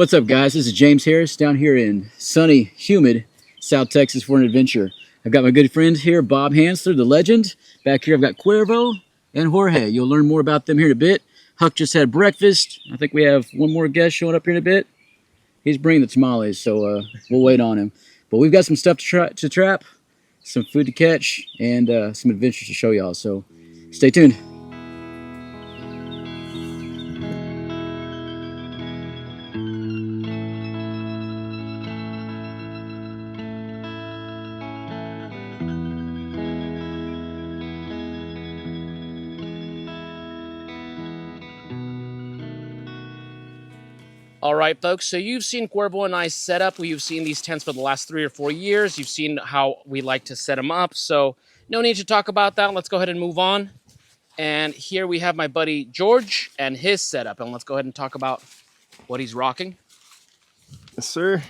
What's up, guys? This is James Harris down here in sunny, humid South Texas for an adventure. I've got my good friends here, Bob Hansler, the legend. Back here, I've got Cuervo and Jorge. You'll learn more about them here in a bit. Huck just had breakfast. I think we have one more guest showing up here in a bit. He's bringing the tamales, so we'll wait on him. But we've got some stuff to trap, some food to catch, and some adventures to show y'all. So stay tuned. All right, folks, so you've seen Cuervo and I set up. You've seen these tents for the last 3 or 4 years. You've seen how we like to set them up. So no need to talk about that. Let's go ahead and move on. And here we have my buddy George and his setup. And let's go ahead and talk about what he's rocking. Yes, sir.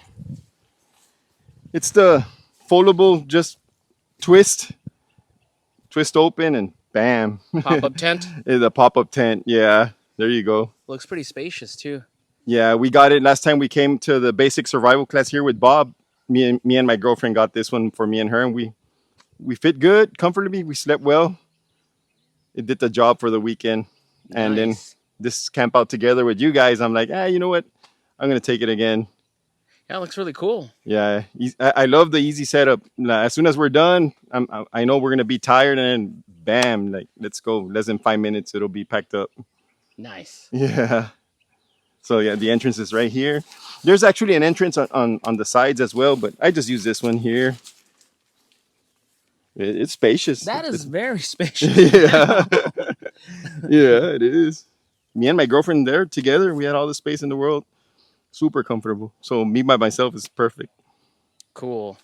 It's the foldable, just twist open, and bam. Pop-up tent. The pop-up tent, yeah. There you go. Looks pretty spacious, too. Yeah, we got it last time we came to the basic survival class here with Bob. Me and my girlfriend got this one for me and her, and we fit good, comfortably. We slept well. It did the job for the weekend. And then this camp out together with you guys, I'm like, you know what? I'm going to take it again. Yeah, it looks really cool. Yeah, I love the easy setup. As soon as we're done, I know we're going to be tired, and then bam, like, let's go. Less than 5 minutes, it'll be packed up. Nice. Yeah. So yeah, the entrance is right here. There's actually an entrance on the sides as well, but I just use this one here. It's spacious. That is very spacious. Yeah. Yeah, it is. Me and my girlfriend there together, we had all the space in the world. Super comfortable. So me by myself is perfect. Cool.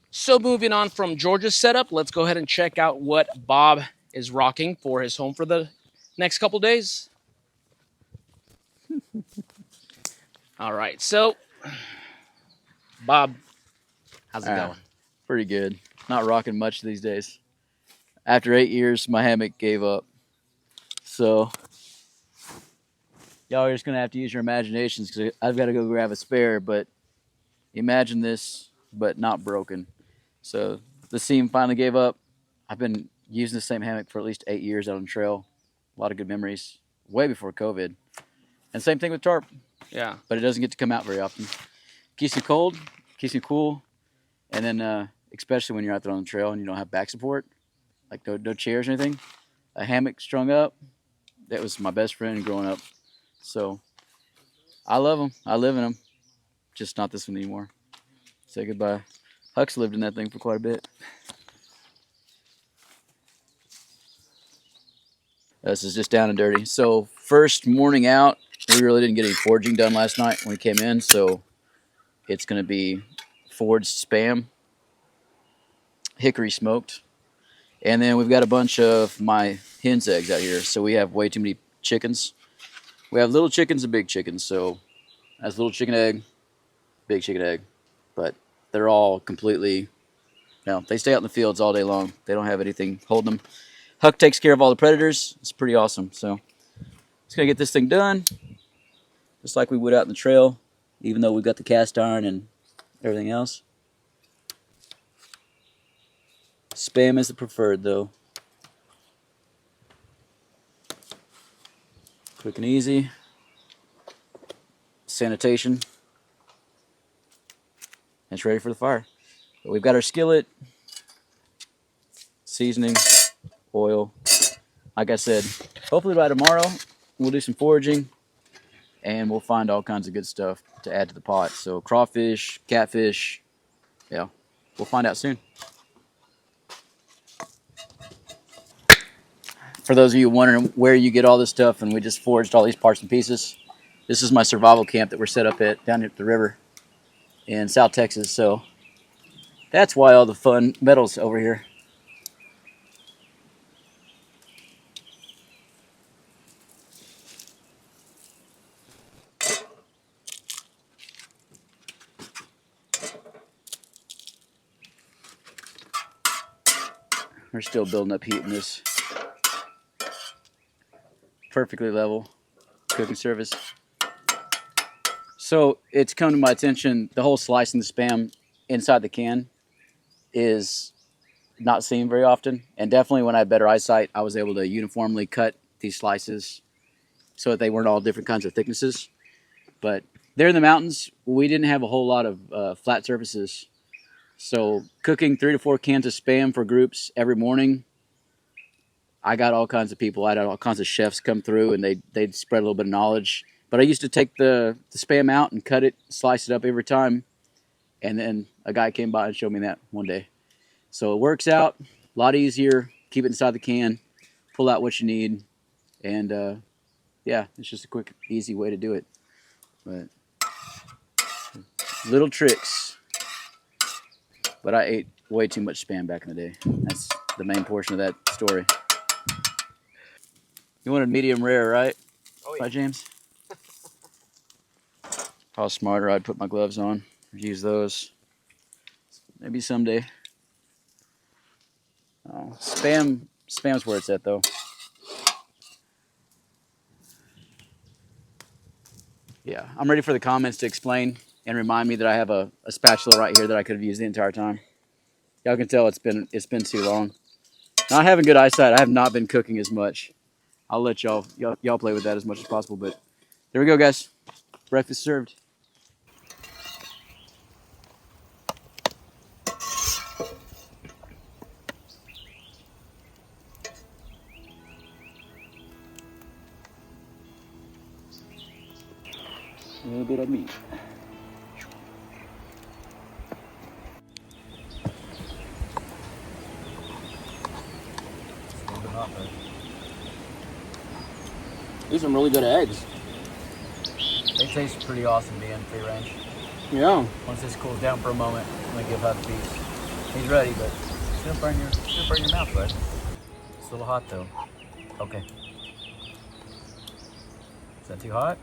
So moving on from George's setup, let's go ahead and check out what Bob is rocking for his home for the next couple days. All right, so Bob, how's it going? Pretty good. Not rocking much these days. After 8 years, my hammock gave up. So y'all are just gonna have to use your imaginations because I've got to go grab a spare. But imagine this, but not broken. So the seam finally gave up. I've been using the same hammock for at least 8 years out on the trail. A lot of good memories, way before COVID. And same thing with tarp. Yeah. But it doesn't get to come out very often. Keeps you cold, keeps you cool, and then especially when you're out there on the trail and you don't have back support, like no chairs or anything, a hammock strung up, that was my best friend growing up. So I love them. I live in them. Just not this one anymore. Say goodbye. Huck's lived in that thing for quite a bit. This is just down and dirty. So first morning out, we really didn't get any foraging done last night when we came in. So it's going to be foraged spam, hickory smoked. And then we've got a bunch of my hen's eggs out here. So we have way too many chickens. We have little chickens and big chickens. So that's little chicken egg, big chicken egg. But they're all completely, they stay out in the fields all day long. They don't have anything holding them. Huck takes care of all the predators. It's pretty awesome. So just going to get this thing done, just like we would out in the trail, even though we've got the cast iron and everything else. Spam is the preferred, though. Quick and easy. Sanitation. And it's ready for the fire. But we've got our skillet, seasoning, oil. Like I said, hopefully by tomorrow we'll do some foraging and we'll find all kinds of good stuff to add to the pot. So crawfish, catfish, yeah, we'll find out soon. For those of you wondering where you get all this stuff, and we just foraged all these parts and pieces, this is my survival camp that we're set up at down at the river in South Texas. So that's why all the fun metals over here. We're still building up heat in this. Perfectly level. cooking service. So it's come to my attention, the whole slicing the Spam inside the can is not seen very often. And definitely when I had better eyesight, I was able to uniformly cut these slices so that they weren't all different kinds of thicknesses. But there in the mountains, we didn't have a whole lot of flat surfaces. So cooking 3 to 4 cans of Spam for groups every morning, I got all kinds of people. I had all kinds of chefs come through, and they'd spread a little bit of knowledge. But I used to take the Spam out and cut it, slice it up every time. And then a guy came by and showed me that one day. So it works out a lot easier. Keep it inside the can, pull out what you need, and yeah, it's just a quick, easy way to do it. But little tricks. But I ate way too much Spam back in the day. That's the main portion of that story. You wanted medium rare, right? Oh, yeah. Right, James? If I was smarter, I'd put my gloves on, use those. Maybe someday. Oh, Spam's where it's at, though. Yeah, I'm ready for the comments to explain and remind me that I have a spatula right here that I could have used the entire time. Y'all can tell it's been too long. Not having good eyesight, I have not been cooking as much. I'll let y'all play with that as much as possible. But there we go, guys. Breakfast served. A little bit of meat. These are some really good eggs. They taste pretty awesome being free range. Yeah. Once this cools down for a moment, I'm gonna give Hut a piece. He's ready, but still burn your mouth, bud. It's a little hot though. Okay. Is that too hot?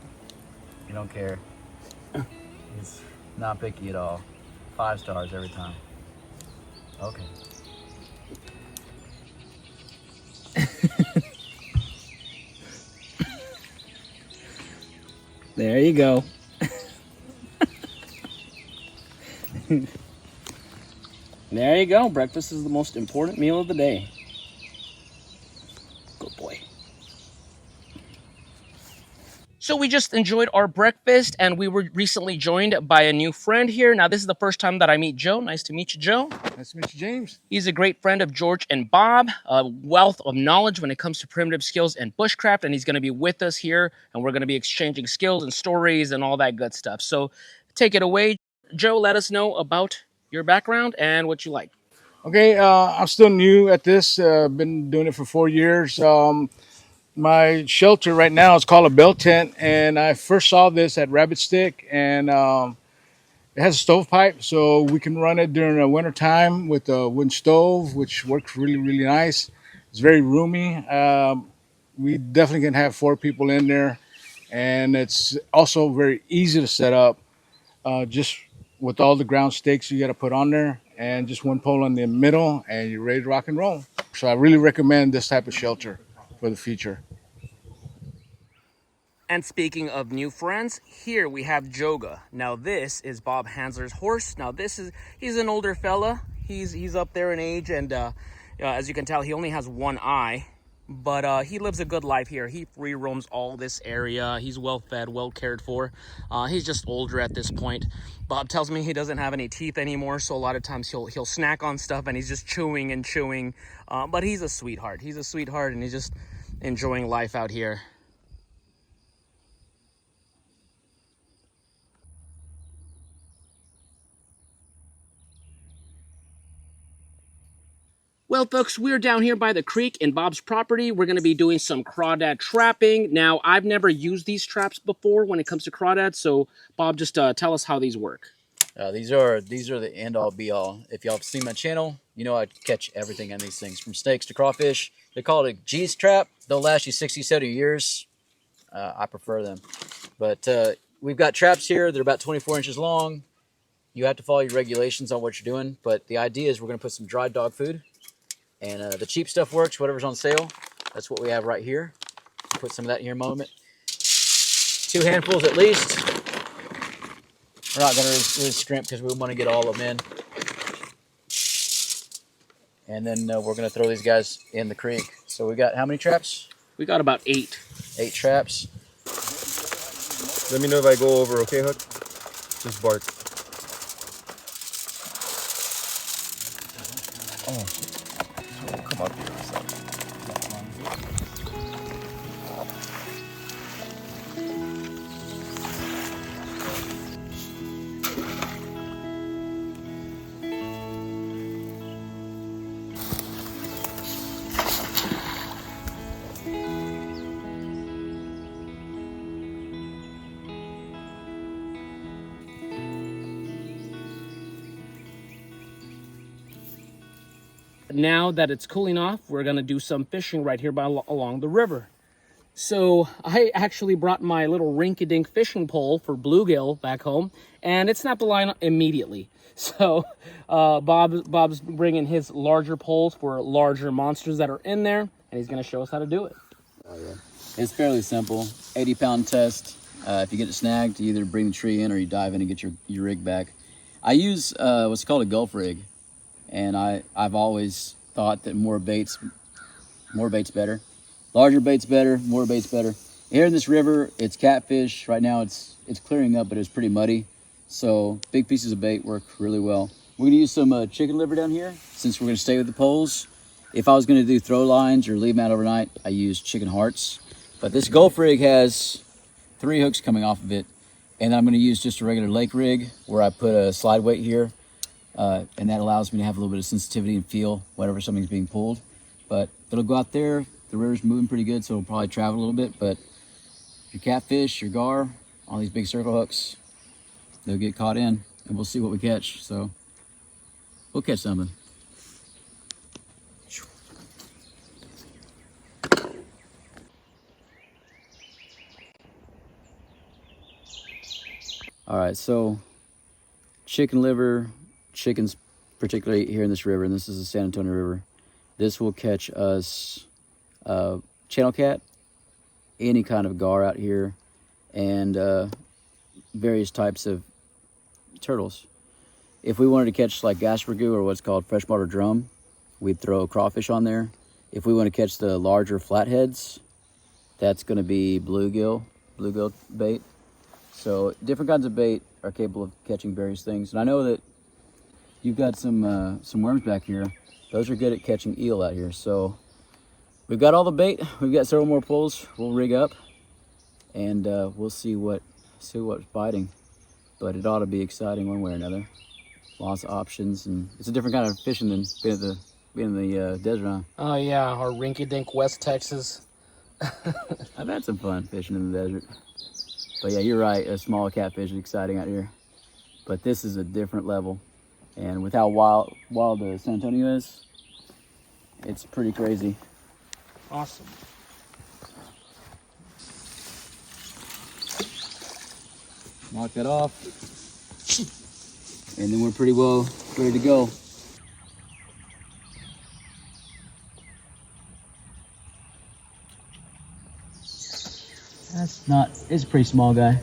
You don't care. He's not picky at all. 5 stars every time. Okay. There you go. There you go. Breakfast is the most important meal of the day. Good boy. So we just enjoyed our breakfast, and we were recently joined by a new friend here. Now, this is the first time that I meet Joe. Nice to meet you, Joe. Nice to meet you, James. He's a great friend of George and Bob, a wealth of knowledge when it comes to primitive skills and bushcraft, and he's going to be with us here, and we're going to be exchanging skills and stories and all that good stuff. So take it away, Joe. Let us know about your background and what you like. Okay, I'm still new at this. Been doing it for 4 years. My shelter right now is called a bell tent, and I first saw this at Rabbit Stick, and it has a stovepipe, so we can run it during the winter time with a wooden stove, which works really, really nice. It's very roomy. We definitely can have 4 people in there, and it's also very easy to set up. Just with all the ground stakes you got to put on there, and just one pole in the middle, and you're ready to rock and roll. So I really recommend this type of shelter for the future. And speaking of new friends, here we have Joga. Now this is Bob Hansler's horse. Now he's an older fella. He's up there in age, and as you can tell, he only has one eye. But he lives a good life here. He free roams all this area. He's well fed, well cared for. He's just older at this point. Bob tells me he doesn't have any teeth anymore, so a lot of times he'll snack on stuff, and he's just chewing and chewing. But he's a sweetheart. He's a sweetheart, and he's just enjoying life out here. Well, folks, we're down here by the creek in Bob's property. We're going to be doing some crawdad trapping. Now, I've never used these traps before when it comes to crawdads, so Bob, just tell us how these work. These are the end-all, be-all. If y'all have seen my channel, you know I catch everything on these things, from snakes to crawfish. They call it a G's trap. They'll last you 60, 70 years. I prefer them. But we've got traps here. They're about 24 inches long. You have to follow your regulations on what you're doing. But the idea is we're going to put some dried dog food. And the cheap stuff works, whatever's on sale. That's what we have right here. Put some of that in here in a moment. 2 handfuls at least. We're not going to lose shrimp because we want to get all of them in. And then we're going to throw these guys in the creek. So we got how many traps? We got about 8. 8 traps. Let me know if I go over, okay, Hook? Just bark. Oh, come up here. Now that it's cooling off, we're gonna do some fishing right here along the river. So I actually brought my little rinky-dink fishing pole for bluegill back home, and it snapped the line immediately. So Bob's bringing his larger poles for larger monsters that are in there, and he's gonna show us how to do it. Oh, yeah. It's fairly simple. 80-pound test. If you get it snagged, you either bring the tree in or you dive in and get your rig back. I use what's called a Gulf rig. And I've always thought that more bait's better. Larger bait's better, more bait's better. Here in this river, it's catfish. Right now it's clearing up, but it's pretty muddy. So big pieces of bait work really well. We're gonna use some chicken liver down here since we're gonna stay with the poles. If I was gonna do throw lines or leave them out overnight, I use chicken hearts. But this Gulf rig has 3 hooks coming off of it. And I'm gonna use just a regular lake rig where I put a slide weight here. And that allows me to have a little bit of sensitivity and feel whenever something's being pulled. But it'll go out there. The river's moving pretty good, so it'll probably travel a little bit. But your catfish, your gar, all these big circle hooks, they'll get caught in, and we'll see what we catch. So we'll catch something. All right, so chicken liver. Chickens, particularly here in this river, and this is the San Antonio River, this will catch us channel cat, any kind of gar out here, and various types of turtles. If we wanted to catch like gaspergoo or what's called freshwater drum, we'd throw crawfish on there. If we want to catch the larger flatheads, that's going to be bluegill bait. So different kinds of bait are capable of catching various things. And I know that you've got some worms back here. Those are good at catching eel out here. So we've got all the bait. We've got several more poles. We'll rig up, and we'll see what's biting. But it ought to be exciting one way or another. Lots of options, and it's a different kind of fishing than being in the desert. Huh? Oh yeah, our rinky-dink West Texas. I've had some fun fishing in the desert. But yeah, you're right. A small catfish is exciting out here. But this is a different level. And with how wild the San Antonio is, it's pretty crazy. Awesome. Knock that off. And then we're pretty well ready to go. It's a pretty small guy.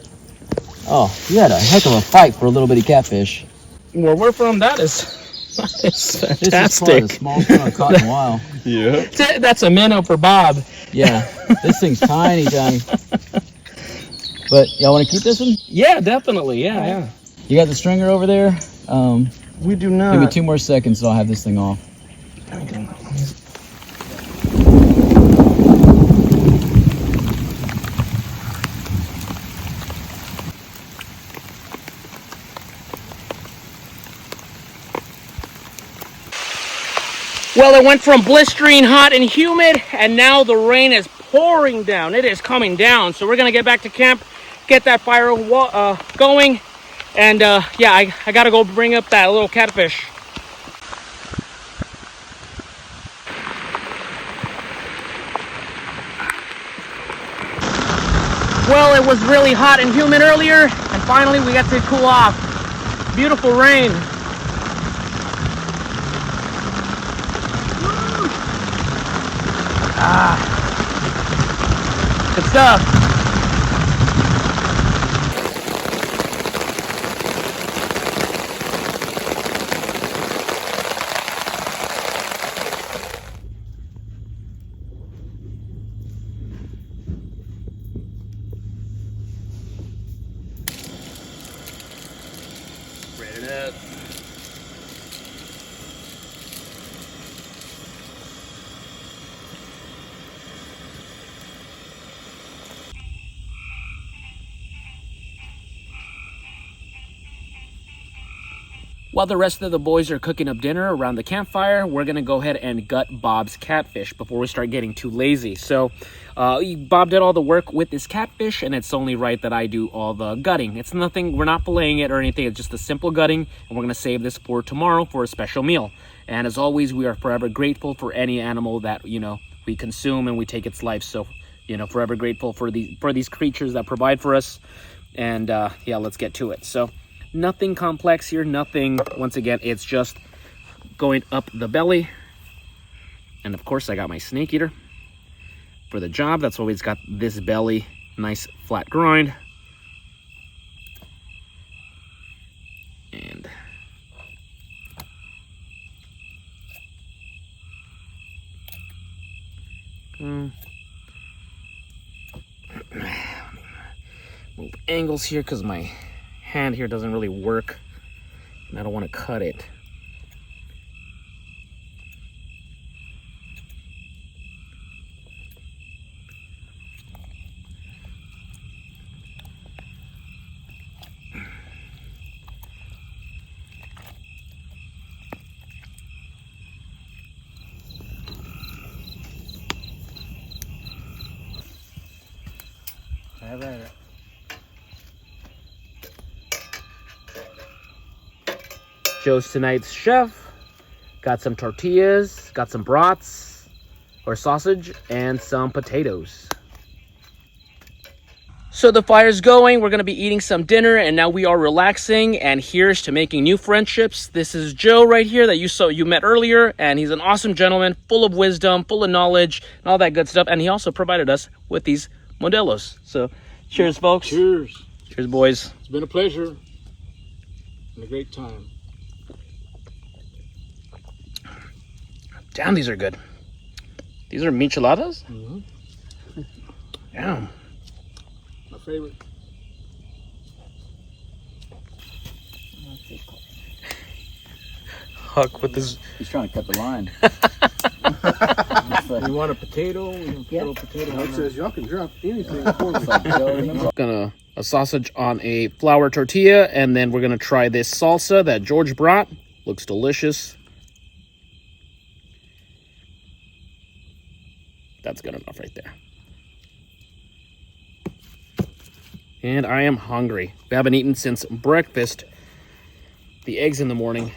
Oh, you had a heck of a fight for a little bitty catfish. Where we're from, that is fantastic. This is probably the smallest one I've caught in a while. Yeah. That's a minnow for Bob. Yeah, this thing's tiny. But y'all want to keep this one? Yeah, definitely. Yeah. You got the stringer over there? We do not. Give me 2 more seconds and I'll have this thing off. Well, it went from blistering hot and humid, and now the rain is pouring down. It is coming down. So we're going to get back to camp, get that fire going, and yeah, I got to go bring up that little catfish. Well, it was really hot and humid earlier, and finally we got to cool off. Beautiful rain. Good stuff. While the rest of the boys are cooking up dinner around the campfire, we're going to go ahead and gut Bob's catfish before we start getting too lazy. So Bob did all the work with this catfish, and it's only right that I do all the gutting. It's nothing, we're not filleting it or anything, it's just a simple gutting, and we're going to save this for tomorrow for a special meal. And as always, we are forever grateful for any animal that, you know, we consume and we take its life. So, you know, forever grateful for these creatures that provide for us. And yeah, let's get to it. So nothing complex here, nothing, once again, it's just going up the belly. And of course I got my snake eater for the job. That's why it's got this belly, nice flat grind. And move angles here because my hand here doesn't really work and I don't want to cut it. All right. Joe's tonight's chef. Got some tortillas, got some brats or sausage, and some potatoes. So the fire's going, we're gonna be eating some dinner, and now we are relaxing, and here's to making new friendships. This is Joe right here that you met earlier, and he's an awesome gentleman, full of wisdom, full of knowledge, and all that good stuff, and he also provided us with these modelos. So cheers, folks. Cheers. Cheers, boys. It's been a pleasure and a great time. Damn, these are good. These are micheladas? Mm-hmm. Damn. My favorite. Huck with his... He's trying to cut the line. You want a potato? You throw a potato. It says y'all can drop anything for me. Gonna a sausage on a flour tortilla, and then we're gonna try this salsa that George brought. Looks delicious. That's good enough right there. And I am hungry. We haven't eaten since breakfast. The eggs in the morning.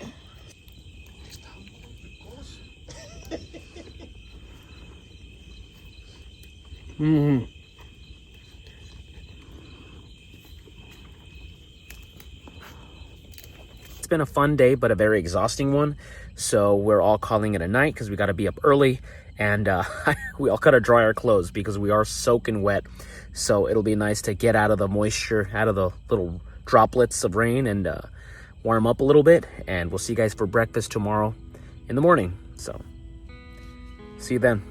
It's been a fun day, but a very exhausting one. So we're all calling it a night because we got to be up early. And we all got to dry our clothes because we are soaking wet. So it'll be nice to get out of the moisture, out of the little droplets of rain, and warm up a little bit. And we'll see you guys for breakfast tomorrow in the morning. So see you then.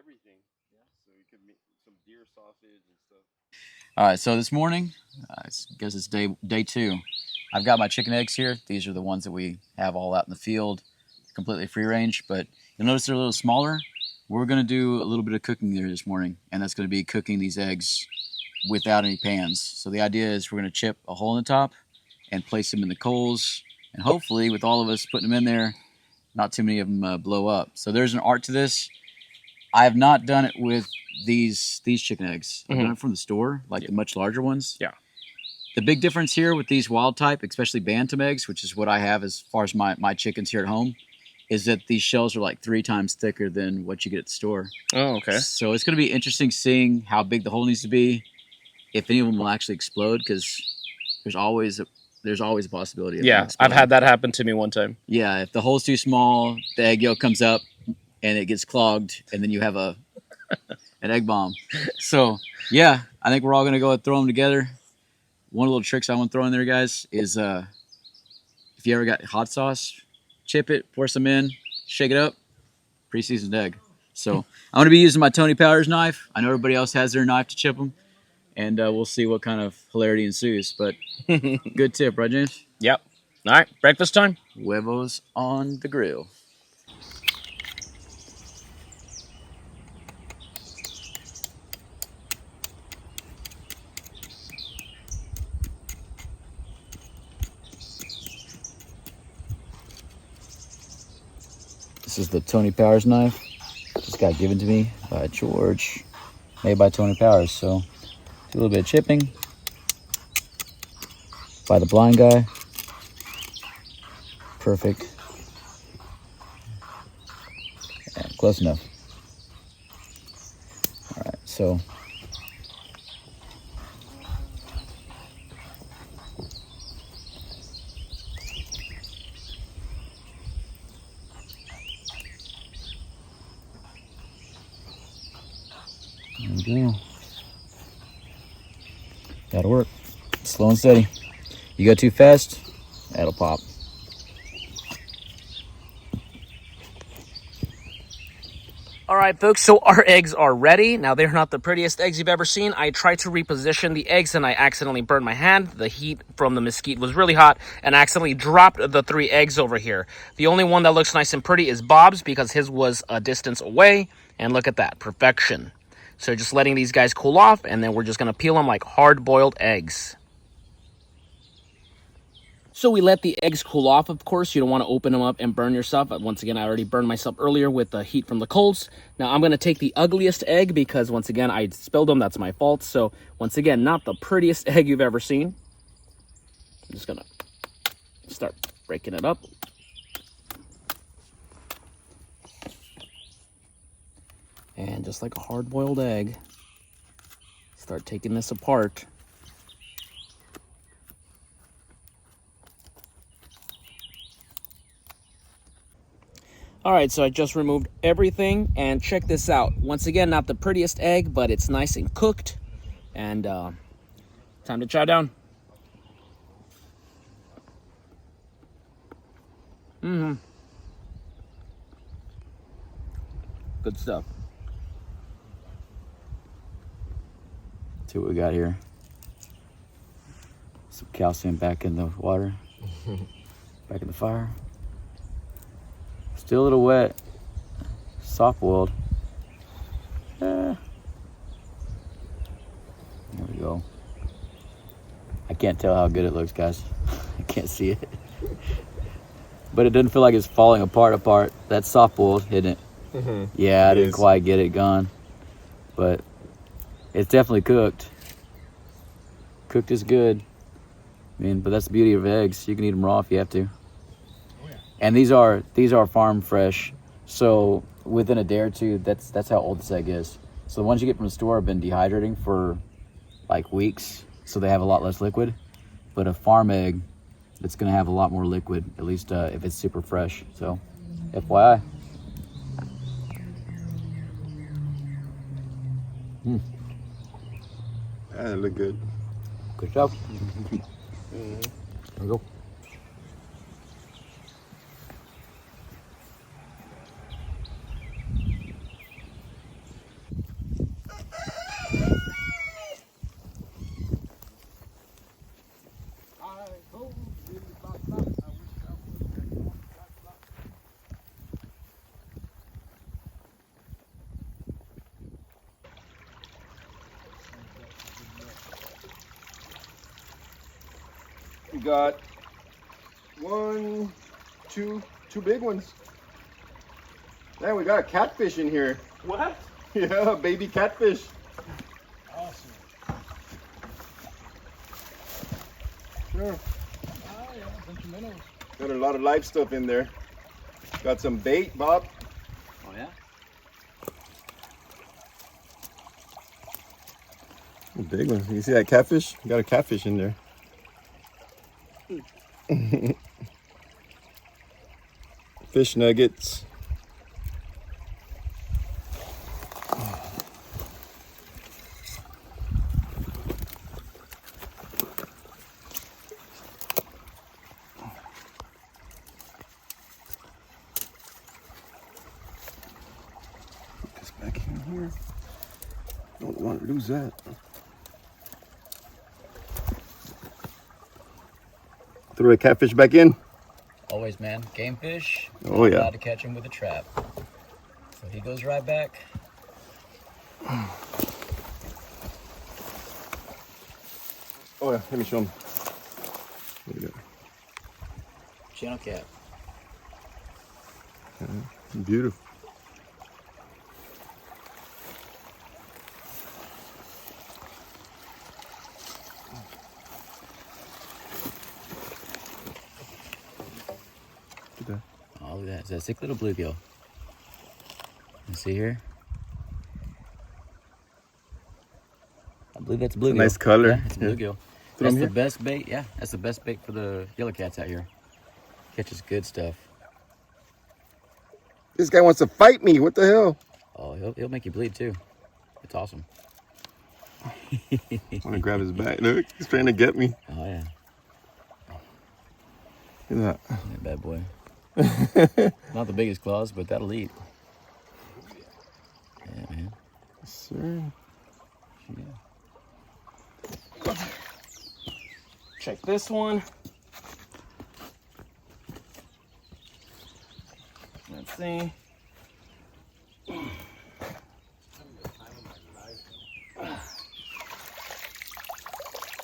Everything. Yeah. So you could make some deer sausage and stuff. All right, so this morning, I guess it's day 2. I've got my chicken eggs here. These are the ones that we have all out in the field, completely free range, but you'll notice they're a little smaller. We're gonna do a little bit of cooking there this morning, and that's gonna be cooking these eggs without any pans. So the idea is we're gonna chip a hole in the top and place them in the coals, and hopefully with all of us putting them in there, not too many of them blow up. So there's an art to this. I have not done it with these chicken eggs. I've done it from the store, like the much larger ones. Yeah. The big difference here with these wild type, especially bantam eggs, which is what I have as far as my chickens here at home, is that these shells are like 3 times thicker than what you get at the store. Oh, okay. So it's going to be interesting seeing how big the hole needs to be, if any of them will actually explode, because there's always a possibility of them Yeah, I've exploding. had that happen to me one time. Yeah, if the hole's too small, the egg yolk comes up and it gets clogged, and then you have an egg bomb. So yeah, I think we're all gonna go and throw them together. One little tricks I want to throw in there, guys, is if you ever got hot sauce, chip it, pour some in, shake it up, pre-seasoned egg. So I'm gonna be using my Tony Powers knife. I know everybody else has their knife to chip them, and we'll see what kind of hilarity ensues. But good tip, right, James? Yep. All right, breakfast time. Huevos on the grill. This is the Tony Powers knife. Just got given to me by George, made by Tony Powers. So do a little bit of chipping by the blind guy. Perfect. Yeah, close enough. All right, so there we go. That'll work. Slow and steady. You go too fast, that'll pop. All right, folks, so our eggs are ready. Now, they're not the prettiest eggs you've ever seen. I tried to reposition the eggs, and I accidentally burned my hand. The heat from the mesquite was really hot, and I accidentally dropped the 3 eggs over here. The only one that looks nice and pretty is Bob's, because his was a distance away. And look at that, perfection. So just letting these guys cool off, and then we're just going to peel them like hard-boiled eggs. So we let the eggs cool off, of course. You don't want to open them up and burn yourself. Once again, I already burned myself earlier with the heat from the coals. Now I'm going to take the ugliest egg because, once again, I spilled them. That's my fault. So, once again, not the prettiest egg you've ever seen. I'm just going to start breaking it up. And just like a hard-boiled egg, start taking this apart. All right, so I just removed everything, and check this out. Once again, not the prettiest egg, but it's nice and cooked. And time to chow down. Good stuff. See what we got here. Some calcium back in the water, back in the fire. Still a little wet, soft boiled. There we go. I can't tell how good it looks, guys. I can't see it. But it doesn't feel like it's falling apart. That's soft boiled, isn't it? Mm-hmm. Yeah, I didn't quite get it gone. But it's definitely cooked. Cooked is good. I mean, but that's the beauty of eggs. You can eat them raw if you have to. And these are farm fresh, so within a day or two, that's how old this egg is. So the ones you get from the store have been dehydrating for like weeks, so they have a lot less liquid. But a farm egg, it's gonna have a lot more liquid, at least if it's super fresh. So, FYI. That look good. Good job. There we go. We got two big ones. Man, we got a catfish in here. What? Yeah, baby catfish. Awesome. Sure. Oh, yeah, bunch of minnows. Got a lot of live stuff in there. Got some bait, Bob. Oh yeah. A big one. You see that catfish? Got a catfish in there. Fish nuggets. Put this back in here. Don't want to lose that. Throw a catfish back in. Always, man. Game fish. Oh, yeah. Allowed to catch him with a trap. So he goes right back. Oh yeah, let me show him. Look at that. Channel cat. Beautiful. Look at that. Oh, look at that. It's a sick little bluegill. You see here? I believe that's bluegill. Nice color. Yeah, it's Yeah. bluegill. Throw 'em That's the here. best bait. Yeah, that's the best bait for the yellow cats out here. Catches good stuff. This guy wants to fight me. What the hell? Oh, he'll make you bleed too. It's awesome. I want to grab his back. Look, he's trying to get me. Oh yeah, Look at that bad boy. Not the biggest claws, but that'll eat. Yeah, man. that. Sir. Yeah. Check this one. Let's see.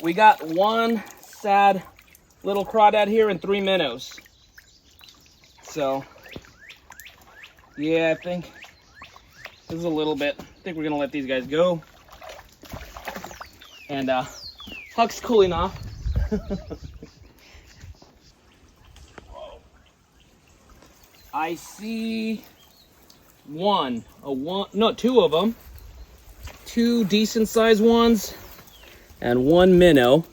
We got one sad little crawdad here and 3 minnows. So, yeah, I think this is a little bit. I think we're gonna let these guys go. And Huck's cooling off. I see two of them. 2 decent sized ones and 1 minnow.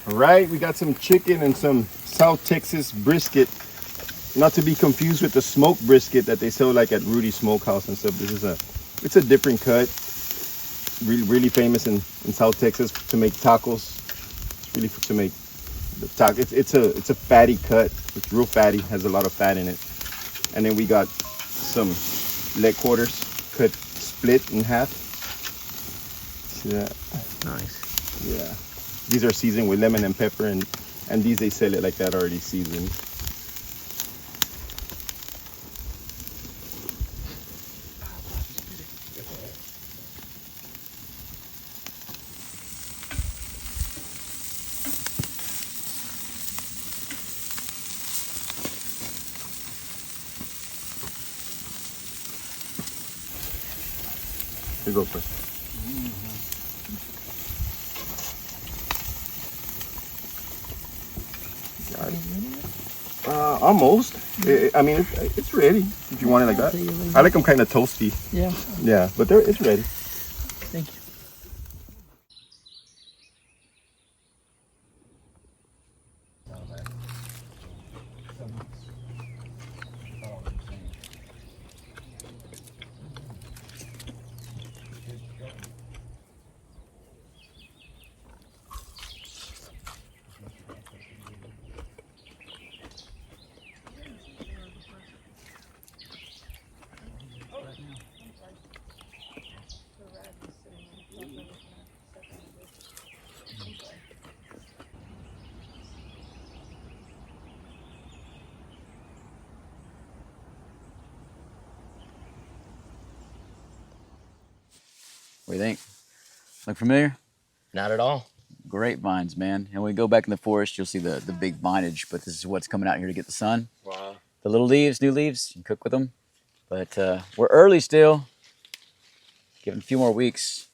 All right, we got some chicken and some South Texas brisket. Not to be confused with the smoked brisket that they sell like at Rudy's Smokehouse and stuff. It's a different cut. Really famous in South Texas to make tacos. It's really to make the taco. It's a fatty cut. It's real fatty. Has a lot of fat in it. And then we got some leg quarters cut split in half. See that? Nice. Yeah. These are seasoned with lemon and pepper, and these they sell it like that already seasoned. Here you go first. Almost. I mean, it's ready if you want it like that. I like them kind of toasty. Yeah. Yeah, but it's ready. Thank you. What do you think? Look familiar? Not at all. Grapevines, man. And when we go back in the forest, you'll see the big vinage, but this is what's coming out here to get the sun. Wow. the little leaves, new leaves, you can cook with them. But we're early still. Give them a few more weeks.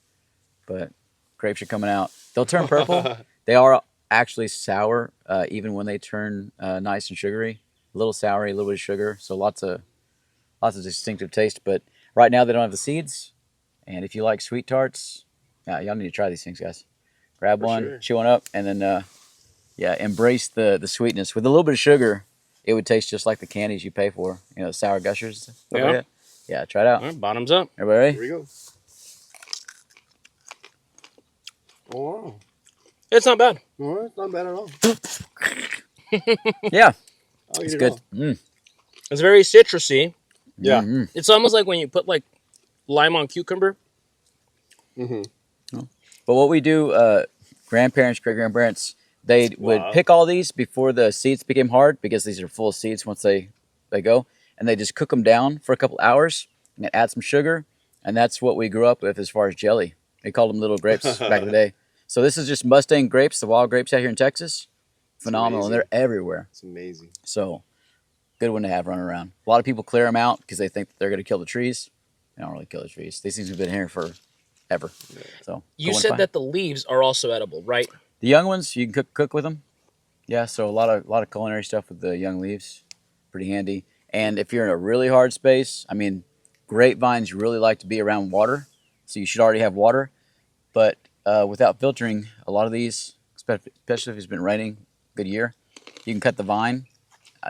But grapes are coming out. They'll turn purple. They are actually sour, even when they turn nice and sugary. A little soury, a little bit of sugar. So lots of distinctive taste. But right now they don't have the seeds. And if you like sweet tarts, y'all need to try these things, guys. Grab one, chew one up, and then embrace the sweetness. With a little bit of sugar, it would taste just like the candies you pay for. You know, sour gushers. Stuff like that. Yeah, try it out. All right, bottoms up. Everybody ready? Here we go. Oh, wow. It's not bad. No, it's not bad at all. Yeah, I'll eat it's it good. all. It's very citrusy. Yeah. It's almost like when you put like lime on cucumber. But what we do, grandparents, great-grandparents, they would pick all these before the seeds became hard, because these are full of seeds once they go, and they just cook them down for a couple hours and then add some sugar, and that's what we grew up with as far as jelly. They called them little grapes back in the day. So this is just Mustang grapes, the wild grapes out here in Texas. Phenomenal, and they're everywhere. It's amazing. So good one to have running around. A lot of people clear them out because they think that they're going to kill the trees. They don't really kill the trees. These things have been here forever. So You said that the leaves are also edible, right? the young ones you can cook with them. Yeah, so a lot of culinary stuff with the young leaves, pretty handy. And if you're in a really hard space, I mean, grapevines really like to be around water, so you should already have water. But without filtering, a lot of these, especially if it's been raining a good year, you can cut the vine.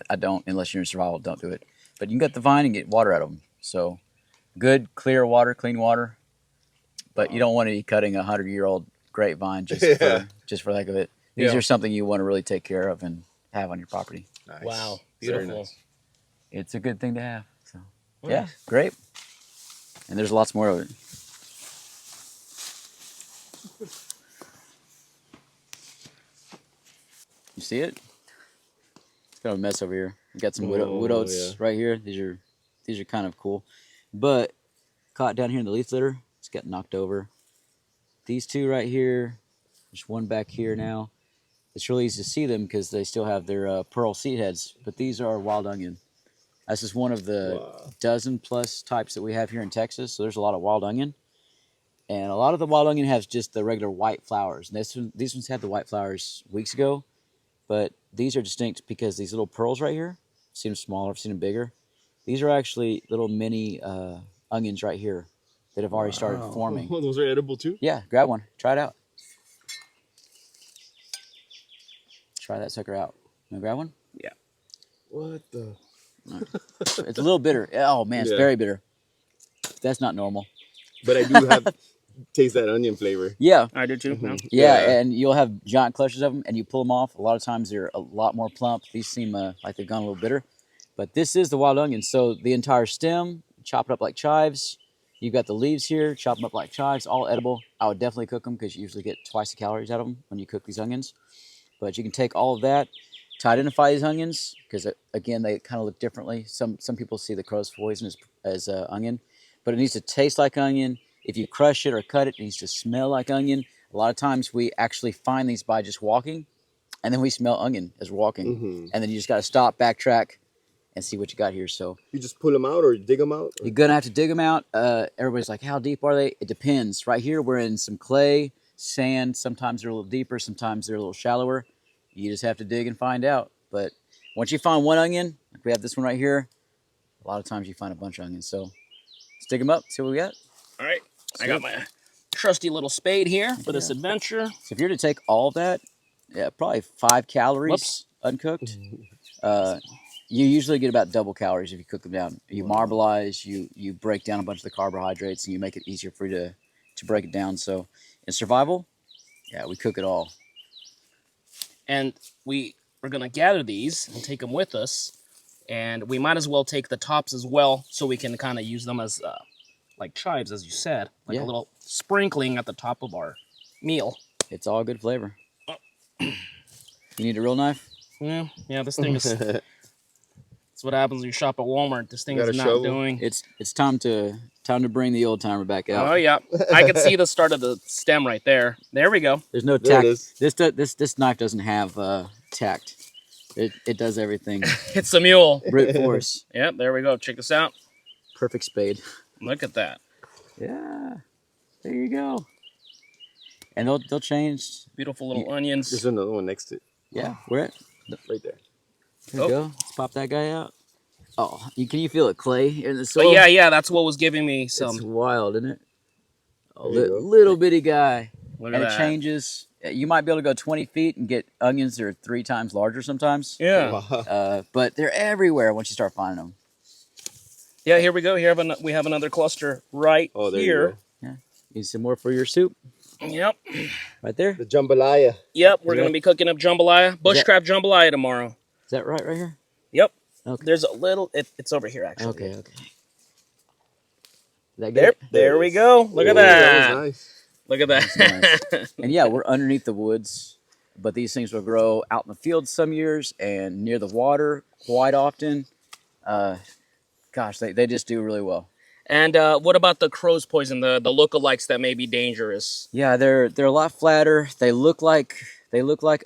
I don't, unless you're in survival, don't do it. But you can cut the vine and get water out of them. So good, clear water, clean water. But you don't want to be cutting a 100-year-old grapevine just for the heck of it. These are something you want to really take care of and have on your property. Nice. Wow, Very beautiful. nice. It's a good thing to have. So yeah, great. And there's lots more of it. You see it? It's got a mess over here. We got some wood oats right here. These are kind of cool, but caught down here in the leaf litter. It's got knocked over. These two right here. There's one back here now. It's really easy to see them because they still have their pearl seed heads. But these are wild onion. This is one of the dozen plus types that we have here in Texas. So there's a lot of wild onion. And a lot of the wild onion has just the regular white flowers. And these ones had the white flowers weeks ago. But these are distinct because these little pearls right here, seen them smaller, I've seen them bigger. These are actually little mini onions right here that have already started forming. Oh, those are edible too? Yeah, grab one. Try it out. Try that sucker out. You want to grab one? Yeah. What the? It's a little bitter. Oh, man, it's very bitter. That's not normal. But I do have taste that onion flavor. Yeah. I do too. Yeah, and you'll have giant clusters of them, and you pull them off. A lot of times they're a lot more plump. These seem like they've gone a little bitter. But this is the wild onion. So the entire stem, chop it up like chives. You've got the leaves here, chop them up like chives, all edible. I would definitely cook them because you usually get twice the calories out of them when you cook these onions. But you can take all of that to identify these onions because, again, they kind of look differently. Some people see the crow's poison as onion, but it needs to taste like onion. If you crush it or cut it, it needs to smell like onion. A lot of times we actually find these by just walking, and then we smell onion as we're walking. And then you just got to stop, backtrack, and see what you got here. So you just pull them out or dig them out? You're going to have to dig them out. Everybody's like, how deep are they? It depends. Right here, we're in some clay, sand. Sometimes they're a little deeper. Sometimes they're a little shallower. You just have to dig and find out. But once you find one onion, like we have this one right here, a lot of times you find a bunch of onions. So let's dig them up, see what we got. All right. I got my trusty little spade here for this adventure. So if you're to take all of that, probably 5 calories uncooked. You usually get about double calories if you cook them down. You marbleize, you break down a bunch of the carbohydrates, and you make it easier for you to break it down. So in survival, we cook it all. And we're going to gather these and take them with us. And we might as well take the tops as well so we can kind of use them as like chives, as you said. Like a little sprinkling at the top of our meal. It's all good flavor. You need a real knife? Yeah, this thing is... That's what happens when you shop at Walmart. This thing is not shovel. doing... It's time to bring the old timer back out. Oh, yeah. I can see the start of the stem right there. There we go. There's no There tact. it is. This knife doesn't have tact. It does everything. It's a mule. Brute force. Yep, there we go. Check this out. Perfect spade. Look at that. Yeah. There you go. And they'll change. Beautiful little onions. There's another one next to it. Yeah. Where at? Right there. There we go. Let's pop that guy out. Oh, can you feel it, clay in the But soil? yeah, that's what was giving me some. It's wild, isn't it? A There you go. little bitty guy. Look And at it that. changes. You might be able to go 20 feet and get onions that are 3 times larger sometimes. Yeah. Wow. But they're everywhere once you start finding them. Yeah, here we go. Here we have another cluster right Oh, there here. you go. Need some more for your soup? Yep. Right there? The jambalaya. Yep, we're Is going that- to be cooking up jambalaya. Bushcraft jambalaya tomorrow. Is that right here? Yep. Okay. There's a little, it's over here actually. Okay. Is that There, good? there it we is. go. Look at Ooh, that. That was nice. Look at that. And yeah, we're underneath the woods, but these things will grow out in the fields some years and near the water quite often. Gosh, they just do really well. And what about the crow's poison, the lookalikes that may be dangerous? Yeah, they're a lot flatter. They look like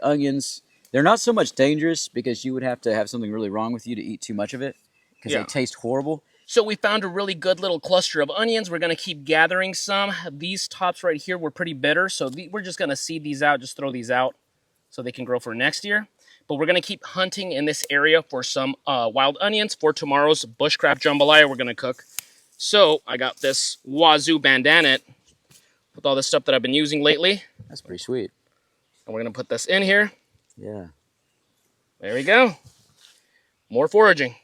onions. They're not so much dangerous because you would have to have something really wrong with you to eat too much of it because Yeah. they taste horrible. So we found a really good little cluster of onions. We're going to keep gathering some. These tops right here were pretty bitter, so we're just going to seed these out, just throw these out so they can grow for next year. But we're going to keep hunting in this area for some wild onions for tomorrow's bushcraft jambalaya we're going to cook. So I got this wazoo bandana with all the stuff that I've been using lately. That's pretty sweet. And we're going to put this in here. Yeah. There we go. More foraging.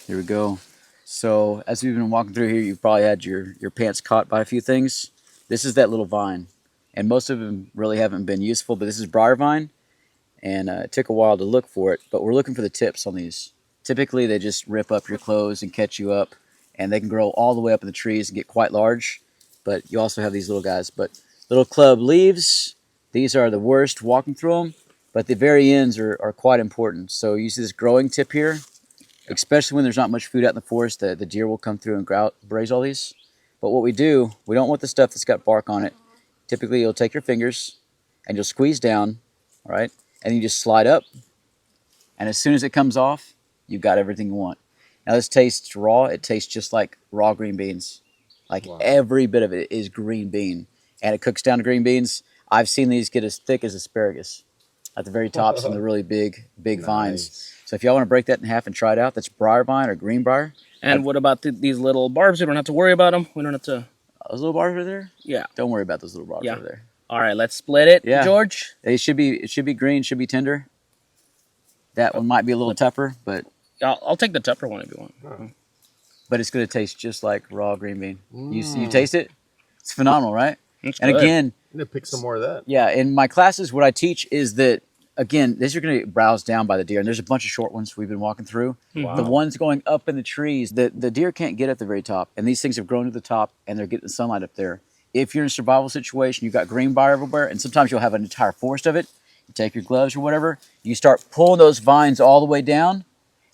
Here we go. So as we've been walking through here, you've probably had your pants caught by a few things. This is that little vine. And most of them really haven't been useful, but this is briar vine. And it took a while to look for it, but we're looking for the tips on these. Typically, they just rip up your clothes and catch you up, and they can grow all the way up in the trees and get quite large. But you also have these little guys. But little club leaves, these are the worst walking through them, but the very ends are quite important. So you see this growing tip here, especially when there's not much food out in the forest, the deer will come through and graze all these. But what we do, we don't want the stuff that's got bark on it. Typically, you'll take your fingers and you'll squeeze down, all right? And you just slide up. And as soon as it comes off, you've got everything you want. Now, this tastes raw. It tastes just like raw green beans. Like every bit of it is green bean. And it cooks down to green beans. I've seen these get as thick as asparagus at the very tops and the really big vines. So if y'all want to break that in half and try it out, that's briar vine or green briar. And what about these little barbs? We don't have to worry about them. We don't have to... Those little barbs over there? Yeah. Don't worry about those little barbs Yeah. over there. All right, let's split it, Yeah. George. It should be green, should be tender. That one might be a little tougher, but I'll take the tougher one if you want. it's going to taste just like raw green bean. You taste it? It's phenomenal, right? It's And good. again, I'm gonna pick some more of that. yeah, in my classes, what I teach is that, again, these are going to get browsed down by the deer. And there's a bunch of short ones we've been walking through. Wow. The ones going up in the trees, the deer can't get at the very top. And these things have grown to the top, and they're getting the sunlight up there. If you're in a survival situation, you've got green briar everywhere, and sometimes you'll have an entire forest of it. You take your gloves or whatever, you start pulling those vines all the way down,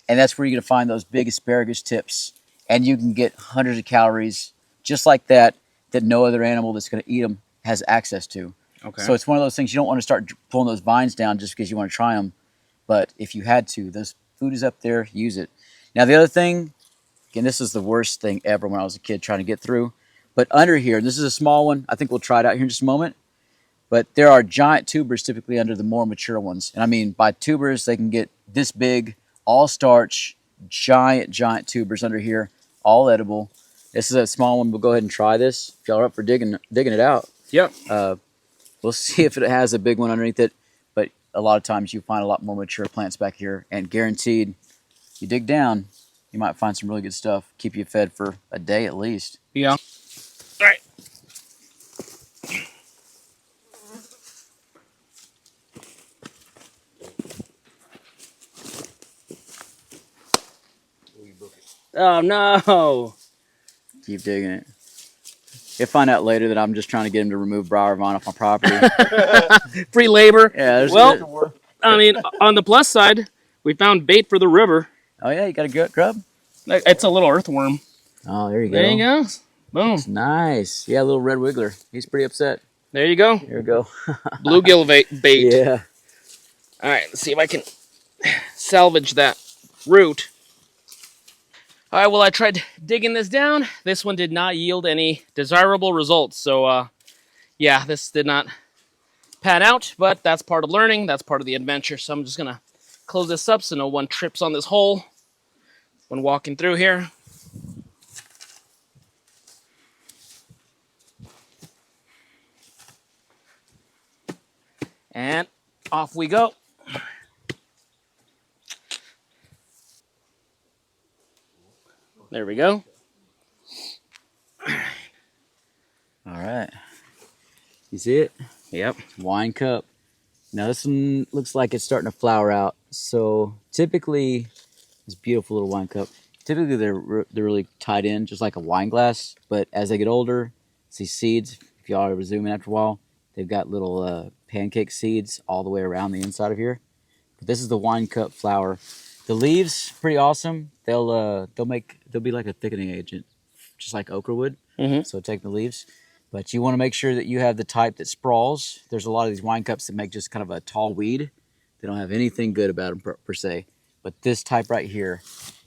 and that's where you're going to find those big asparagus tips. And you can get hundreds of calories just like that no other animal that's going to eat them has access to. Okay. So it's one of those things you don't want to start pulling those vines down just because you want to try them. But if you had to, those food is up there, use it. Now the other thing, again, this is the worst thing ever when I was a kid trying to get through. But under here, this is a small one. I think we'll try it out here in just a moment. But there are giant tubers typically under the more mature ones. And I mean, by tubers, they can get this big, all starch, giant tubers under here, all edible. This is a small one. We'll go ahead and try this. If y'all are up for digging it out. Yep. We'll see if it has a big one underneath it. But a lot of times you find a lot more mature plants back here. And guaranteed, you dig down, you might find some really good stuff. Keep you fed for a day at least. Yeah. All right. Oh, no. Keep digging it. You'll find out later that I'm just trying to get him to remove briar vine off my property. Free labor. Yeah, Well, I mean, on the plus side, we found bait for the river. oh yeah, you got a grub? It's a little earthworm. Oh, there you go. There you go. Boom. It's nice. Yeah, little red wiggler. He's pretty upset. There you go. Here we go. Bluegill bait. Yeah. All right, let's see if I can salvage that root. All right, well, I tried digging this down. This one did not yield any desirable results. So, yeah, this did not pan out, but that's part of learning. That's part of the adventure. So I'm just going to close this up so no one trips on this hole when walking through here. And off we go. There we go. All right. You see it? Yep. Wine cup. Now this one looks like it's starting to flower out. So typically, this beautiful little wine cup. Typically they're really tied in, just like a wine glass. But as they get older, see seeds. If y'all ever zoom in after a while, they've got little pancake seeds all the way around the inside of here. But this is the wine cup flower. The leaves, pretty awesome. They'll be like a thickening agent, just like okra would. Mm-hmm. So take the leaves. But you want to make sure that you have the type that sprawls. There's a lot of these wine cups that make just kind of a tall weed. They don't have anything good about them per se. But this type right here,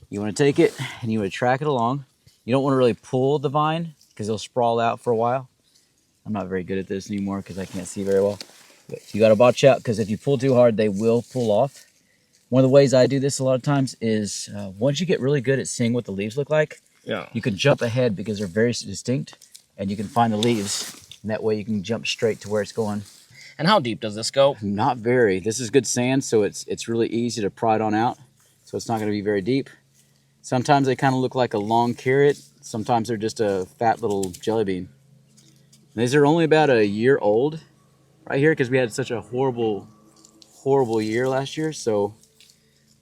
you want to take it and you want to track it along. You don't want to really pull the vine because they'll sprawl out for a while. I'm not very good at this anymore because I can't see very well. But you got to watch out because if you pull too hard, they will pull off. One of the ways I do this a lot of times is once you get really good at seeing what the leaves look like, you can jump ahead because they're very distinct. And you can find the leaves, and that way you can jump straight to where it's going. And how deep does this go? Not very. This is good sand, so it's really easy to pry it on out. So it's not going to be very deep. Sometimes they kind of look like a long carrot. Sometimes they're just a fat little jelly bean. And these are only about a year old right here because we had such a horrible year last year. So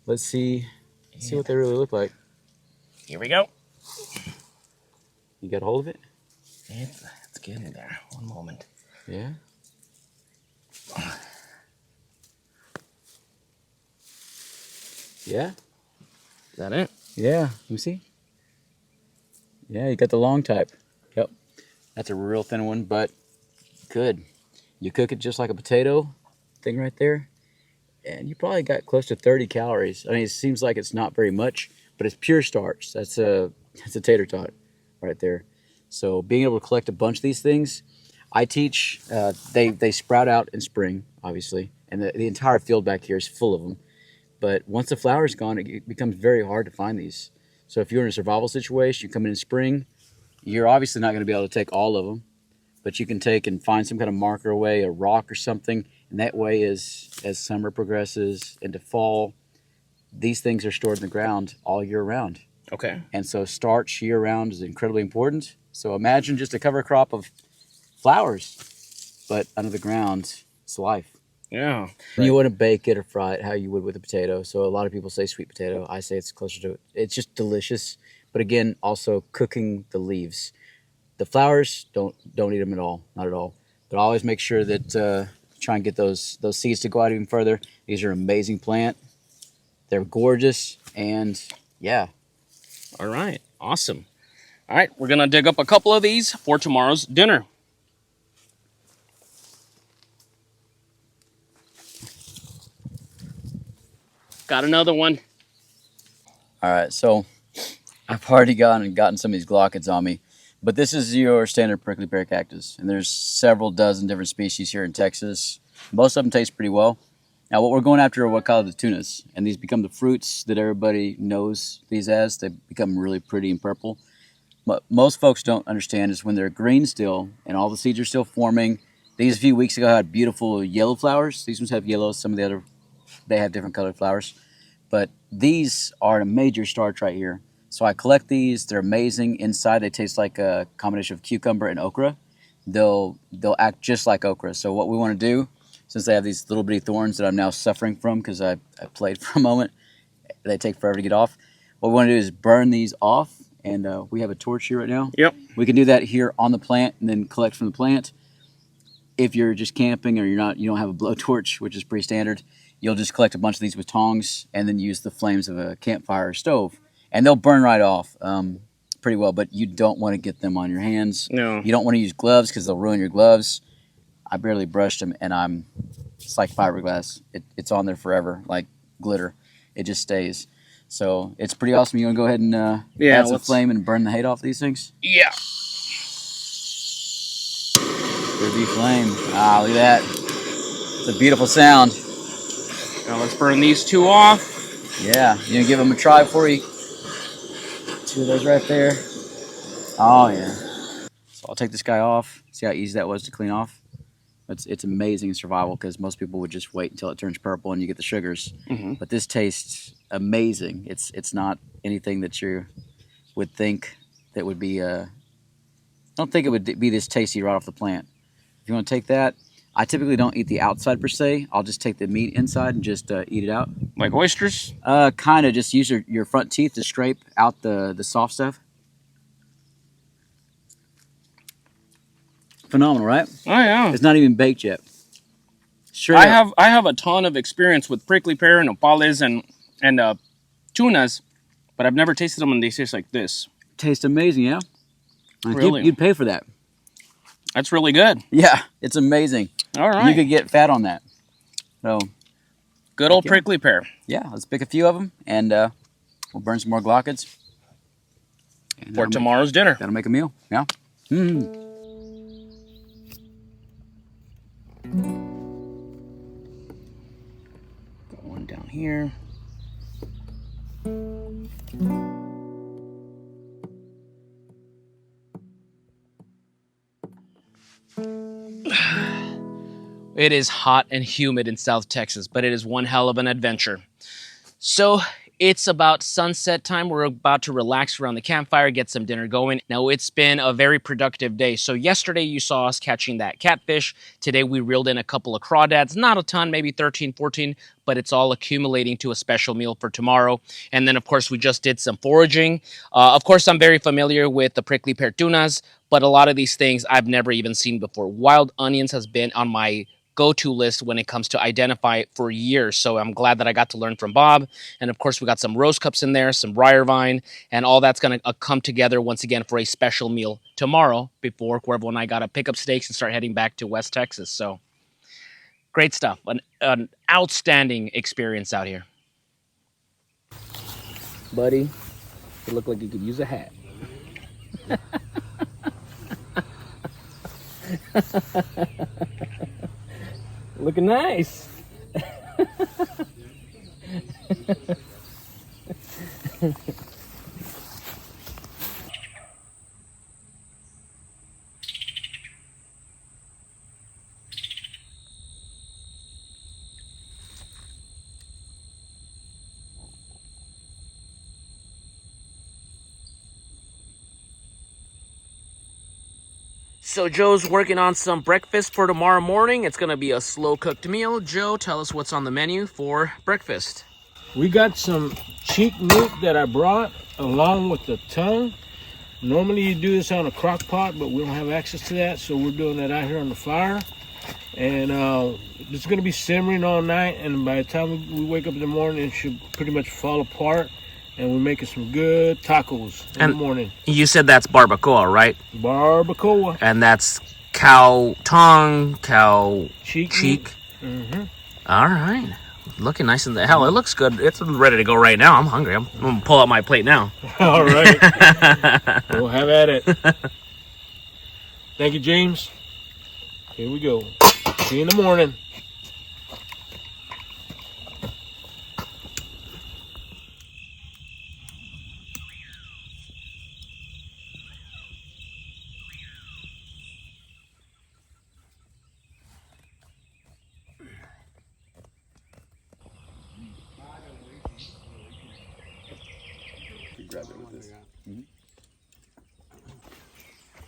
let's see what they really look like. Here we go. You got a hold of it? It's getting there. One moment. Yeah. Yeah. Is that it? Yeah. Let me see. Yeah, you got the long type. Yep. That's a real thin one, but good. You cook it just like a potato thing right there, and you probably got close to 30 calories. I mean, it seems like it's not very much, but it's pure starch. That's a tater tot right there. So being able to collect a bunch of these things, I teach, they sprout out in spring, obviously, and the entire field back here is full of them. But once the flower's gone, it becomes very hard to find these. So if you're in a survival situation, you come in spring, you're obviously not going to be able to take all of them, but you can take and find some kind of marker away, a rock or something, and that way as summer progresses into fall, these things are stored in the ground all year round. Okay. And so starch year round is incredibly important. So imagine just a cover crop of flowers, but under the ground, it's life. Yeah. And you want to bake it or fry it how you would with a potato. So a lot of people say sweet potato. I say it's closer to it. It's just delicious. But again, also cooking the leaves. The flowers, don't eat them at all, not at all. But always make sure that try and get those seeds to go out even further. These are an amazing plant. They're gorgeous, and yeah. All right. Awesome. All right, we're gonna dig up a couple of these for tomorrow's dinner. Got another one. All right, so I've already gotten some of these glaucids on me, but this is your standard prickly pear cactus, and there's several dozen different species here in Texas. Most of them taste pretty well. Now, what we're going after are what called the tunas, and these become the fruits that everybody knows these as. They become really pretty and purple. What most folks don't understand is when they're green still and all the seeds are still forming. These a few weeks ago had beautiful yellow flowers. These ones have yellow. Some of the other, they have different colored flowers. But these are a major starch right here. So I collect these. They're amazing. Inside, they taste like a combination of cucumber and okra. They'll act just like okra. So what we want to do, since they have these little bitty thorns that I'm now suffering from because I played for a moment, they take forever to get off. What we want to do is burn these off. And we have a torch here right now. Yep. We can do that here on the plant and then collect from the plant. If you're just camping or you don't have a blowtorch, which is pretty standard, you'll just collect a bunch of these with tongs and then use the flames of a campfire or stove. And they'll burn right off pretty well, but you don't want to get them on your hands. No. You don't want to use gloves because they'll ruin your gloves. I barely brushed them, and it's like fiberglass. It's on there forever, like glitter. It just stays. So it's pretty awesome. You want to go ahead and add some flame and burn the hate off these things? Yeah. There be flame. Ah, look at that. It's a beautiful sound. Now let's burn these two off. Yeah, you gonna give them a try before you. Two of those right there. Oh yeah. So I'll take this guy off. See how easy that was to clean off. It's amazing in survival because most people would just wait until it turns purple and you get the sugars. Mm-hmm. But this tastes amazing. It's not anything that you would think that would be. I don't think it would be this tasty right off the plant. If you want to take that, I typically don't eat the outside per se. I'll just take the meat inside and just eat it out. Like oysters? Kind of just use your front teeth to scrape out the soft stuff. Phenomenal, right? Oh yeah. It's not even baked yet. Straight I up. have a ton of experience with prickly pear and opales and tunas, but I've never tasted them and they taste like this. Tastes amazing, yeah. Like, Really? you'd pay for that. That's really good. Yeah, it's amazing. All right. You could get fat on that. So, Good old Yeah. prickly pear. yeah, let's pick a few of them and we'll burn some more Glockets. And For tomorrow's dinner. That'll make a meal. Yeah. Mm. Got one down here. It is hot and humid in South Texas, but it is one hell of an adventure. So it's about sunset time. We're about to relax around the campfire, get some dinner going. Now, it's been a very productive day. So yesterday you saw us catching that catfish. Today we reeled in a couple of crawdads. Not a ton, maybe 13, 14, but it's all accumulating to a special meal for tomorrow. And then, of course, we just did some foraging. Of course, I'm very familiar with the prickly pear tunas, but a lot of these things I've never even seen before. Wild onions has been on my go-to list when it comes to identify it for years. So I'm glad that I got to learn from Bob. And of course, we got some rose cups in there, some brier vine, and all that's going to come together once again for a special meal tomorrow before Cuervo and I got to pick up stakes and start heading back to West Texas. So great stuff. An outstanding experience out here. Buddy, it looked like you could use a hat. Looking nice. So Joe's working on some breakfast for tomorrow morning. It's going to be a slow-cooked meal. Joe, tell us what's on the menu for breakfast. We got some cheek meat that I brought along with the tongue. Normally you do this on a crock pot, but we don't have access to that, so we're doing it out here on the fire. And it's going to be simmering all night, and by the time we wake up in the morning, it should pretty much fall apart. And we're making some good tacos in the morning. You said that's barbacoa, right? Barbacoa. And that's cow tongue, cow Cheek. Mm-hmm. All right. Looking nice in the hell. It looks good. It's ready to go right now. I'm hungry. I'm going to pull out my plate now. All right. We'll have at it. Thank you, James. Here we go. See you in the morning.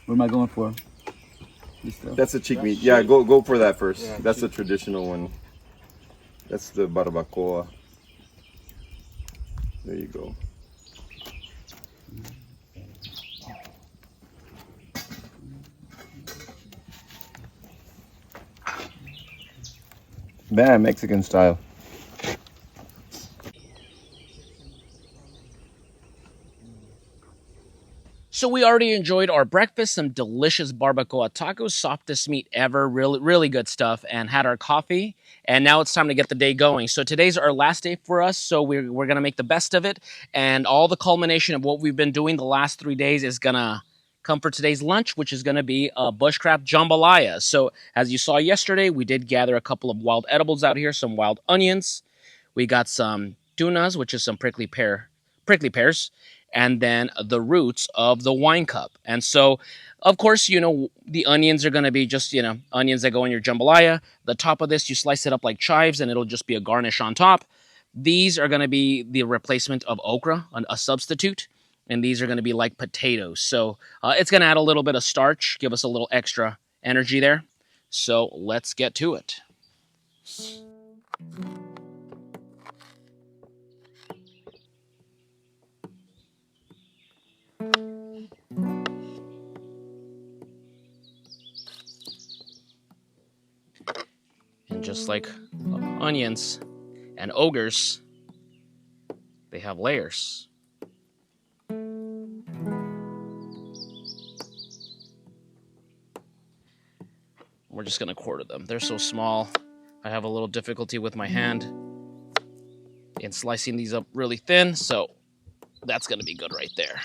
What am I going for? That's the cheek meat. Yeah, go for that first. Yeah, That's the traditional one. That's the barbacoa. There you go. Bam, Mexican style. So we already enjoyed our breakfast, some delicious barbacoa tacos, softest meat ever, really, really good stuff, and had our coffee. And now it's time to get the day going. So today's our last day for us, so we're gonna make the best of it. And all the culmination of what we've been doing the last 3 days is gonna come for today's lunch, which is gonna be a bushcraft jambalaya. So as you saw yesterday, we did gather a couple of wild edibles out here, some wild onions. We got some tunas, which is some prickly pears, and then the roots of the wine cup. And so, of course, the onions are going to be just, onions that go in your jambalaya. The top of this, you slice it up like chives, and it'll just be a garnish on top. These are going to be the replacement of okra, a substitute. And these are going to be like potatoes. So it's going to add a little bit of starch, give us a little extra energy there. So let's get to it. And just like onions and ogres, they have layers. We're just going to quarter them. They're so small. I have a little difficulty with my hand in slicing these up really thin, so that's going to be good right there.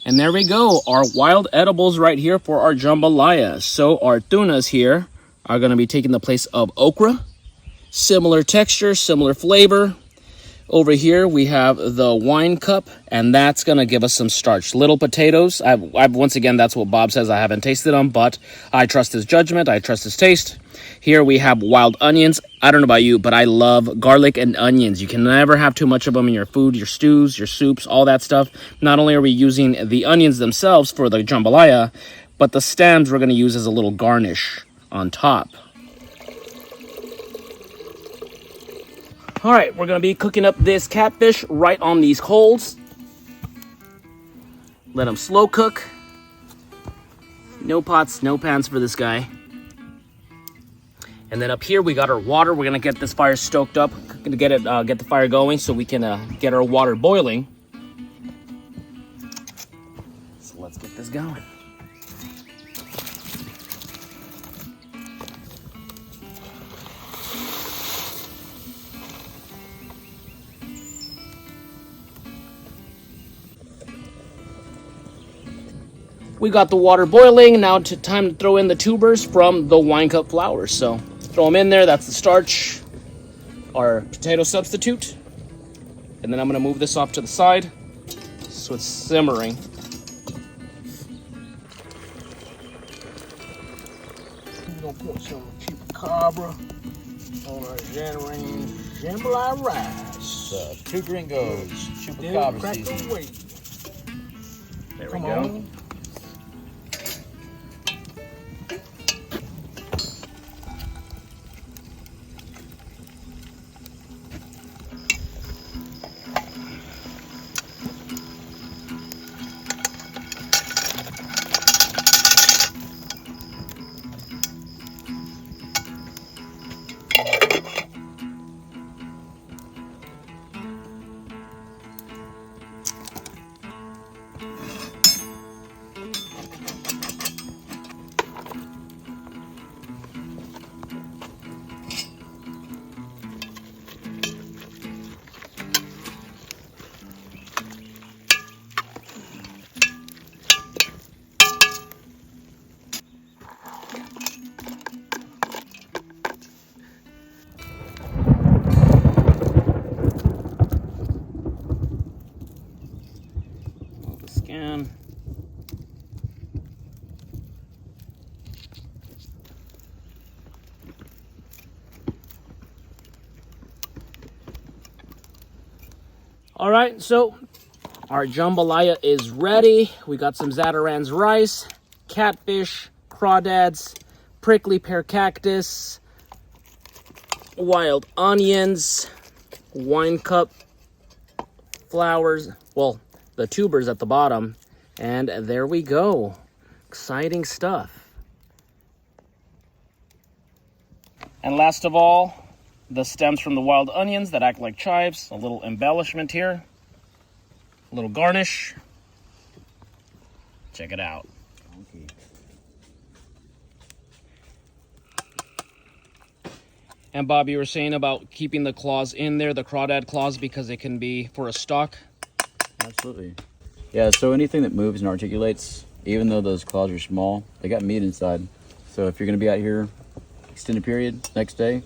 And there we go, our wild edibles right here for our jambalaya. So our tunas here are going to be taking the place of okra. Similar texture, similar flavor. Over here we have the wine cup, and that's going to give us some starch. Little potatoes. I've once again, that's what Bob says. I haven't tasted them, but I trust his judgment. I trust his taste. Here we have wild onions. I don't know about you, but I love garlic and onions. You can never have too much of them in your food, your stews, your soups, all that stuff. Not only are we using the onions themselves for the jambalaya, but the stems we're going to use as a little garnish on top. All right, we're going to be cooking up this catfish right on these coals. Let them slow cook. No pots, no pans for this guy. And then up here we got our water. We're going to get this fire stoked up, get the fire going so we can get our water boiling. So let's get this going. We got the water boiling. Now time to throw in the tubers from the wine cup flour. So throw them in there. That's the starch, our potato substitute. And then I'm going to move this off to the side so it's simmering. We're gonna put some chupacabra on our jambalaya rice. 2 gringos, Then chupacabra crack seasoning. away. There we Come go. on. can. All right, so our jambalaya is ready. We got some Zataran's rice, catfish, crawdads, prickly pear cactus, wild onions, wine cup flowers, well, the tubers at the bottom, and there we go. Exciting stuff. And last of all, the stems from the wild onions that act like chives, a little embellishment here, a little garnish. Check it out. Okay. And Bob, you were saying about keeping the claws in there, the crawdad claws, because it can be for a stock. Absolutely. Yeah, so anything that moves and articulates, even though those claws are small, they got meat inside. So if you're going to be out here extended period next day,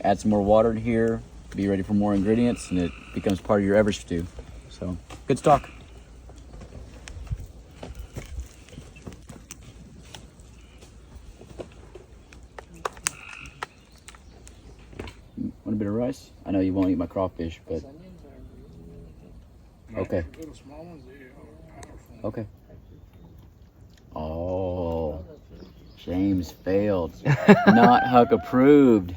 add some more water in here, be ready for more ingredients, and it becomes part of your ever stew. So, good stock. Want a bit of rice? I know you won't eat my crawfish, but okay. Okay. Oh, James failed. Not Huck approved.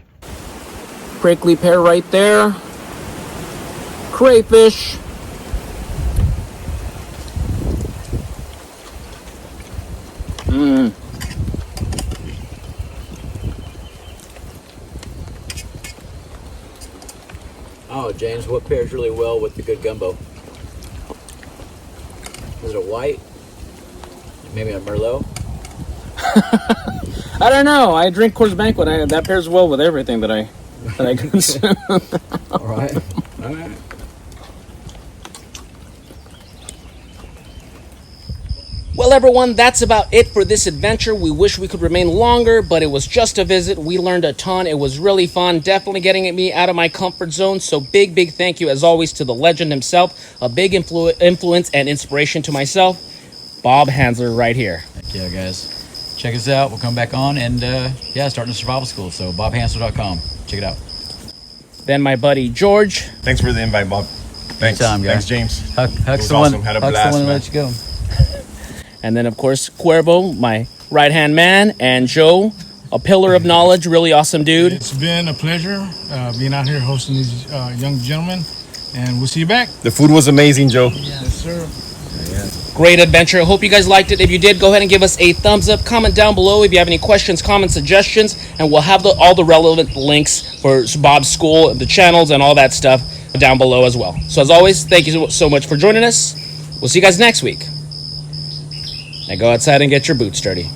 Prickly pear right there. Crayfish. Mmm. Oh, James, what pairs really well with the good gumbo? Is it a white? Maybe a Merlot? I don't know. I drink Coors Banquet. That pairs well with everything that I consume. All right. All right. Well, everyone, that's about it for this adventure. We wish we could remain longer, but it was just a visit. We learned a ton. It was really fun, definitely getting me out of my comfort zone. So big thank you, as always, to the legend himself. A big influence and inspiration to myself, Bob Hansler right here. Heck yeah, guys. Check us out. We'll come back on and, starting a survival school. So bobhansler.com. Check it out. Then my buddy George. Thanks for the invite, Bob. Thanks. Anytime, guys. Thanks, James. Huck's was the awesome. one. Had a Huck's blast, the one that man. let you go. And then, of course, Cuervo, my right-hand man, and Joe, a pillar of knowledge, really awesome dude. It's been a pleasure being out here hosting these young gentlemen, and we'll see you back. The food was amazing, Joe. Yes, sir. Great adventure. I hope you guys liked it. If you did, go ahead and give us a thumbs up. Comment down below if you have any questions, comments, suggestions, and we'll have all the relevant links for Bob's school, the channels, and all that stuff down below as well. So as always, thank you so much for joining us. We'll see you guys next week. Now go outside and get your boots dirty.